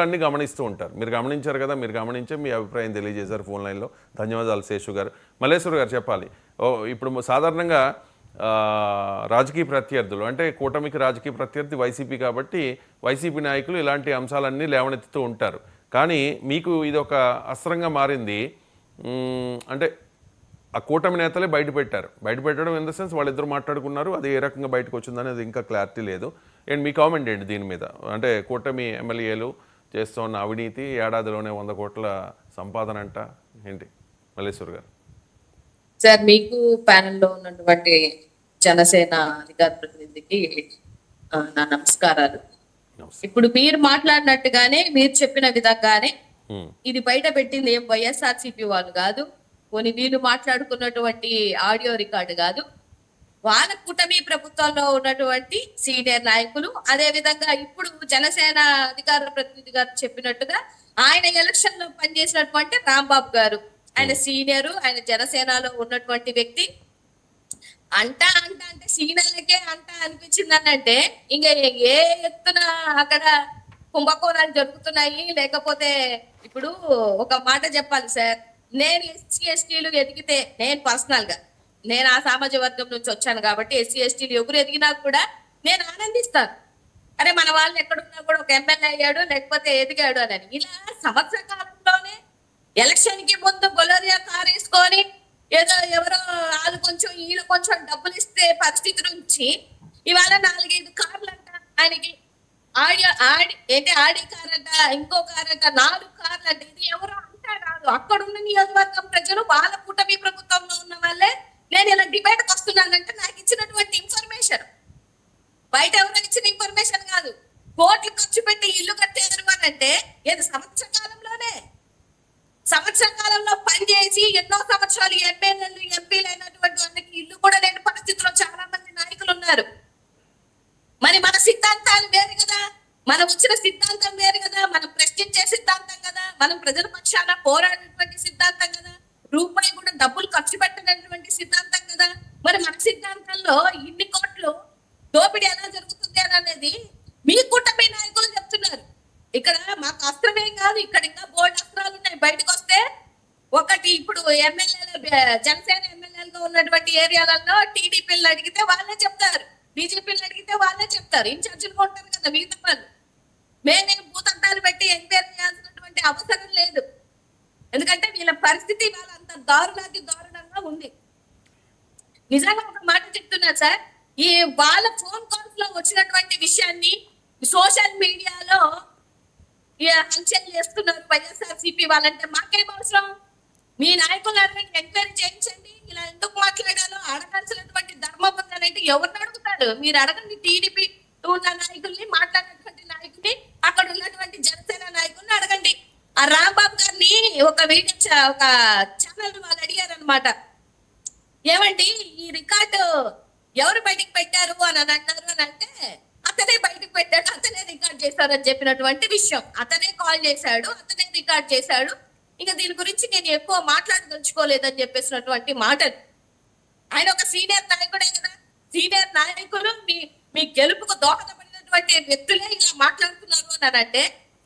అన్ని గమనిస్తూ ఉంటారు. మీరు గమనించారు కదా, మీరు గమనించే మీ అభిప్రాయం తెలియజేశారు ఫోన్ లైన్లో. ధన్యవాదాలు శేషు గారు. మల్లేశ్వర్ గారు చెప్పాలి. ఇప్పుడు సాధారణంగా రాజకీయ ప్రత్యర్థులు అంటే కూటమికి రాజకీయ ప్రత్యర్థి వైసీపీ కాబట్టి వైసీపీ నాయకులు ఇలాంటి అంశాలన్నీ లేవనెత్తుతూ ఉంటారు. కానీ మీకు ఇది ఒక అస్త్రంగా మారింది. అంటే ఆ కూటమి నేతలే బయటపెట్టడం ఇన్ ద సెన్స్ వాళ్ళిద్దరు మాట్లాడుకున్నారు. అది ఏ రకంగా బయటకు వచ్చిందనేది ఇంకా క్లారిటీ లేదు. అండ్ మీ కామెంట్ ఏంటి దీని మీద? అంటే కూటమి ఎమ్మెల్యేలు చేస్తున్న అవినీతి, ఏడాదిలోనే 100 కోట్ల సంపాదన అంట, ఏంటి మల్లేశ్వర్ గారు? సార్, మీకు ప్యానెల్లో ఉన్నటువంటి జనసేన అధికార ప్రతినిధికి నా నమస్కారాలు. ఇప్పుడు మీరు మాట్లాడినట్టుగానే, మీరు చెప్పిన విధంగానే ఇది బయట పెట్టింది ఏం వైఎస్ఆర్సీపీ వాళ్ళు కాదు, కొన్ని వీళ్ళు మాట్లాడుకున్నటువంటి ఆడియో రికార్డు కాదు, వాళ్ళ కూటమి ప్రభుత్వంలో ఉన్నటువంటి సీనియర్ నాయకులు. అదే విధంగా ఇప్పుడు జనసేన అధికార ప్రతినిధి గారు చెప్పినట్టుగా ఆయన ఎలక్షన్ లో పనిచేసినటువంటి రాంబాబు గారు, ఆయన సీనియరు, ఆయన జనసేనలో ఉన్నటువంటి వ్యక్తి. అంటే సీనియర్లకే అనిపించింది అంటే ఇంకా ఏ ఎత్తున అక్కడ కుంభకోణాలు జరుగుతున్నాయి. లేకపోతే ఇప్పుడు ఒక మాట చెప్పాలి సార్, నేను ఎస్సీ ఎస్టీలు ఎదిగితే, నేను పర్సనల్ గా నేను ఆ సామాజిక వర్గం నుంచి వచ్చాను కాబట్టి ఎస్సీ ఎస్టీలు ఎవరు ఎదిగినా కూడా నేను ఆనందిస్తాను. అరే మన వాళ్ళు ఎక్కడున్నా కూడా ఒక ఎమ్మెల్యే అయ్యాడు లేకపోతే ఎదిగాడు అని. ఇలా సంవత్సర కాలంలోనే ఎలక్షన్ కి ముందు బొలరియా కారు వేసుకొని ఏదో ఎవరో వాళ్ళు కొంచెం వీళ్ళు కొంచెం డబ్బులు ఇస్తే పరిస్థితి నుంచి ఇవాళ 4-5 కార్లు అంట ఆయనకి. ఆడి కార్ అంట, ఇంకో కార్ అంట, 4 కార్లు అంట. ఇది ఎవరో అంటా రాదు, అక్కడున్న నియోజకవర్గం ప్రజలు, వాళ్ళ కూటమి ప్రభుత్వంలో ఉన్న వాళ్ళే. నేను ఇలా డిబేట్కి వస్తున్నానంటే నాకు ఇచ్చినటువంటి ఇన్ఫర్మేషన్, బయట ఎవరో ఇచ్చిన ఇన్ఫర్మేషన్ కాదు. కోట్లు ఖర్చు పెట్టి ఇల్లు కట్టారు అని అంటే ఏది సంవత్సర కాలంలో పనిచేసి ఎన్నో సంవత్సరాలు ఎమ్మెల్యేలు ఎంపీలు అయినటువంటి వాళ్ళకి ఇల్లు కూడా లేని పరిస్థితిలో చాలా మంది నాయకులు ఉన్నారు. మరి మన సిద్ధాంతాలు వేరు కదా, మనం వచ్చిన సిద్ధాంతం వేరు కదా, మనం ప్రశ్నించే సిద్ధాంతం కదా, మనం ప్రజల పక్షాన పోరాడినటువంటి సిద్ధాంతం కదా, రూపాయి కూడా డబ్బులు ఖర్చు పెట్టినటువంటి సిద్ధాంతం కదా. మరి మన సిద్ధాంతంలో ఇన్ని కోట్లు దోపిడీ ఎలా జరుగుతుంది అనేది మీ కూటమి నాయకులు చెప్తున్నారు. ఇక్కడ మాకు అస్త్రమేం కాదు, ఇక్కడ ఇంకా బోర్డు అస్త్రాలు ఉన్నాయి. బయటకు వస్తే ఒకటి, ఇప్పుడు ఎమ్మెల్యేలు, జనసేన ఎమ్మెల్యేలుగా ఉన్నటువంటి ఏరియాలలో టీడీపీలు అడిగితే వాళ్ళే చెప్తారు, బీజేపీలు అడిగితే వాళ్ళే చెప్తారు. ఇన్ఛార్జీలుగా ఉంటారు కదా మిగతా వాళ్ళు. మేమేం భూతంతాలు పెట్టి ఎంక్వైరీ చేయాల్సినటువంటి అవసరం లేదు. ఎందుకంటే వీళ్ళ పరిస్థితి వాళ్ళ అంత దారుణంగా ఉంది. నిజంగా ఒక మాట చెప్తున్నా సార్, ఈ వాళ్ళ ఫోన్ కాల్స్ లో వచ్చినటువంటి విషయాన్ని సోషల్ మీడియాలో హల్చల్ చేస్తున్నారు వైఎస్ఆర్సీపీ వాళ్ళంటే. మాకేం అవసరం? మీ నాయకులు అడగండి, ఎంక్వైరీ చేయించండి. ఇలా ఎందుకు మాట్లాడాలో అడగాల్సినటువంటి ధర్మం ఉందనంటే ఎవరిని అడుగుతారు? మీరు అడగండి, టీడీపీ ఉన్న నాయకుల్ని, మాట్లాడినటువంటి నాయకుల్ని, అక్కడ ఉన్నటువంటి జనసేన నాయకుల్ని అడగండి. ఆ రాంబాబు గారిని ఒక వీడియో, ఒక ఛానల్ వాళ్ళు అడిగారు అనమాట, ఏమండి ఈ రికార్డు ఎవరు బయటికి పెట్టారు అని అన్నారు అని అంటే, అతనే బయటకు పెట్టాడు, అతనే రికార్డ్ చేశారు అని చెప్పినటువంటి విషయం. అతనే కాల్ చేశాడు, అతనే రికార్డ్ చేశాడు. ఇంకా దీని గురించి నేను ఎక్కువ మాట్లాడదలుచుకోలేదని చెప్పేసినటువంటి మాటలు. ఆయన ఒక సీనియర్ నాయకుడే కదా. సీనియర్ నాయకులు మీ గెలుపుకు దోహదపడినటువంటి వ్యక్తులే ఇలా మాట్లాడుతున్నారు అని అంటే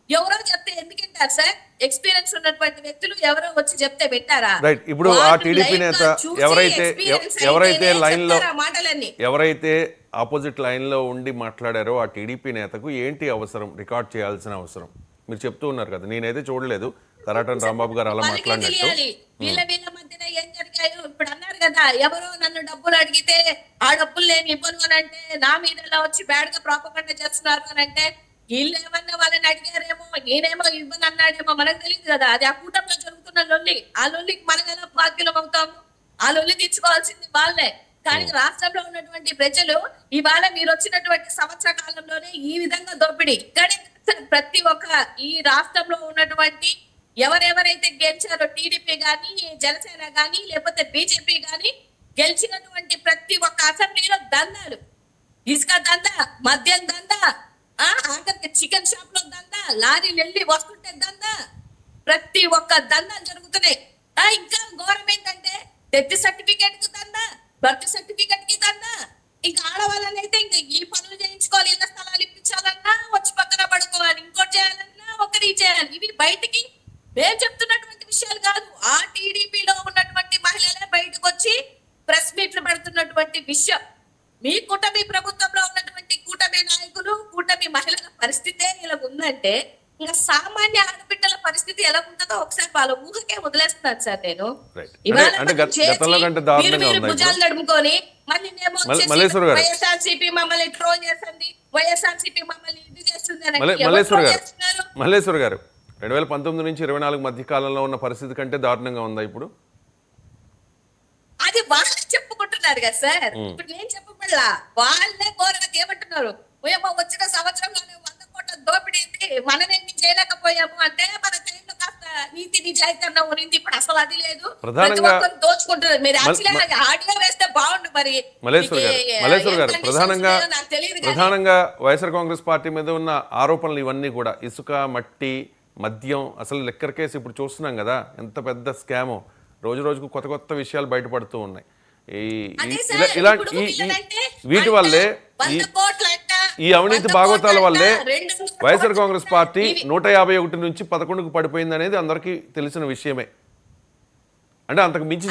ఎవరో చెప్తే ఎందుకంటారు సార్? ఎక్స్పీరియన్స్ ఉన్నటువంటి వ్యక్తులు ఎవరో వచ్చి చెప్తే వింటారా? రైట్. ఇప్పుడు ఆ టీడీపీ నేత ఎవరైతే ఆపోజిట్ లైన్ లో ఉండి మాట్లాడారో ఆ టీడీపీ నేతకు ఏంటి అవసరం, రికార్డ్ చేయాల్సిన అవసరం? మీరు చెప్తూ ఉన్నారు కదా, నేనైతే చూడలేదు కరాటన్ రాంబాబు గారు అలా మాట్లాడినట్టు. వీళ్ళ మధ్యన ఏం జరిగాయో ఇప్పుడు అన్నారు కదా, ఎవరో నన్ను డబ్బులు అడిగితే ఆ డబ్బులు నేను ఇవ్వను అని అంటే, నా మీద ఎలా వచ్చి బ్యాడ్ గా ప్రాపగండా చేస్తున్నారు అని అంటే, వీళ్ళు ఏమన్నా వాళ్ళని అడిగారేమో, నేనేమో ఇవ్వను అన్నాడేమో, మనకు తెలియదు కదా. అది ఆ కూటమిలో జరుగుతున్న లొల్లి. ఆ లొల్లికి మనం ఎలా బాధ్యులం అవుతాము? ఆ లొల్లి తీర్చుకోవాల్సింది వాళ్ళే. కానీ రాష్ట్రంలో ఉన్నటువంటి ప్రజలు ఇవాళ మీరు వచ్చినటువంటి సంవత్సర కాలంలోనే ఈ విధంగా దోపిడీ ఇక్కడే ప్రతి ఒక్క ఈ రాష్ట్రంలో ఉన్నటువంటి ఎవరెవరైతే గెలిచారో, టీడీపీ గాని, జనసేన గాని, లేకపోతే బీజేపీ గాని, గెలిచినటువంటి ప్రతి ఒక్క అసెంబ్లీలో దందాలు, ఇసుక దందా, మద్యం దందా, ఆఖరికి చికెన్ షాప్ లో దందా, లారీలు వెళ్ళి వస్తుంటే దందా, ప్రతి ఒక్క దందాలు జరుగుతున్నాయి. ఇంకా ఘోరం ఏంటంటే డెత్ సర్టిఫికేట్ కి దందా, బర్త్ సర్టిఫికేట్ కి దందా. ఇంకా ఆడవాళ్ళని అయితే ఇంకా ఈ పనులు చేయించుకోవాలి, ఇళ్ల స్థలాలు ఇప్పించాలన్నా వచ్చి పక్కన పడుకోవాలి, ఇంకోటి చేయాలన్నా ఒక చేయాలి. ఇవి బయటికి మేము చెప్తున్నటువంటి విషయాలు కాదు. ఆ టీడీపీలో ఉన్నటువంటి మహిళలే బయటకు వచ్చి ప్రెస్ మీట్లు పెడుతున్నటువంటి విషయం. మీ కూటమి ప్రభుత్వంలో ఉన్నటువంటి కూటమి నాయకులు, కూటమి మహిళల పరిస్థితే ఇలా ఉందంటే ఇంకా సామాన్య ఆడబిడ్డల పరిస్థితి ఎలా ఉంటుందో ఒకసారి వాళ్ళ ఊహకే వదిలేస్తున్నాను సార్ నేను. Right. ఇవాళ అంటే మనం చేసి గతంలో కంటే దారుణంగా మీరు ఉందా భుజాలు నడుముకొని మళ్ళీ మల్లేశ్వర్ గారు. వైఎస్ఆర్సీపీ మమ్మల్ని ట్రోల్ చేస్తుంది, వైఎస్ఆర్సీపీ మమ్మల్ని ఇది చేస్తుంది అని ఎవరు మల్లేశ్వర్ troll గారు చేస్తున్నారు? మల్లేశ్వర్ గారు 2019 నుంచి 24 మధ్య కాలంలో ఉన్న పరిస్థితి కంటే దారుణంగా ఉందా ఇప్పుడు? అది వాళ్ళే చెప్పుకుంటున్నారు కదా సార్. ఇప్పుడు నేను చెప్పబడలా, వాళ్ళే ఘోరంగా ఏమంటున్నారు, ఏమో వచ్చిన సంవత్సరంలోనే 100 కోట్ల దోపిడీ మనమేమి చేయలేకపోయాము అంటే మన టైంలో కాస్త నీతి నిజాయితీ అన్న ఉన్నింది. ఇప్పుడు అసలు అది లేదు, ప్రతి ఒక్కరు దోచుకుంటున్నారు. మీరు యాక్చువల్లీ ఆడియో వేస్తే బాగుండు. మరి మల్లేశ్వర్ గారు నాకు తెలియదు. ప్రధానంగా వైఎస్ఆర్ కాంగ్రెస్ పార్టీ మీద ఉన్న ఆరోపణలు ఇవన్నీ కూడా ఇసుక, మట్టి, మద్యం, అసలు లిక్కర్ కేసు ఇప్పుడు చూస్తున్నాం కదా ఎంత పెద్ద స్కామో. రోజు రోజుకు కొత్త కొత్త విషయాలు బయటపడుతూ ఉన్నాయి. ఇలాంటి వీటి వల్లే ఈ అవినీతి భాగవతాల వల్లే వైఎస్ఆర్ కాంగ్రెస్ పార్టీ 151 నుంచి 11కు పడిపోయింది అనేది అందరికీ తెలిసిన విషయమే. అంటే అంతకు మించి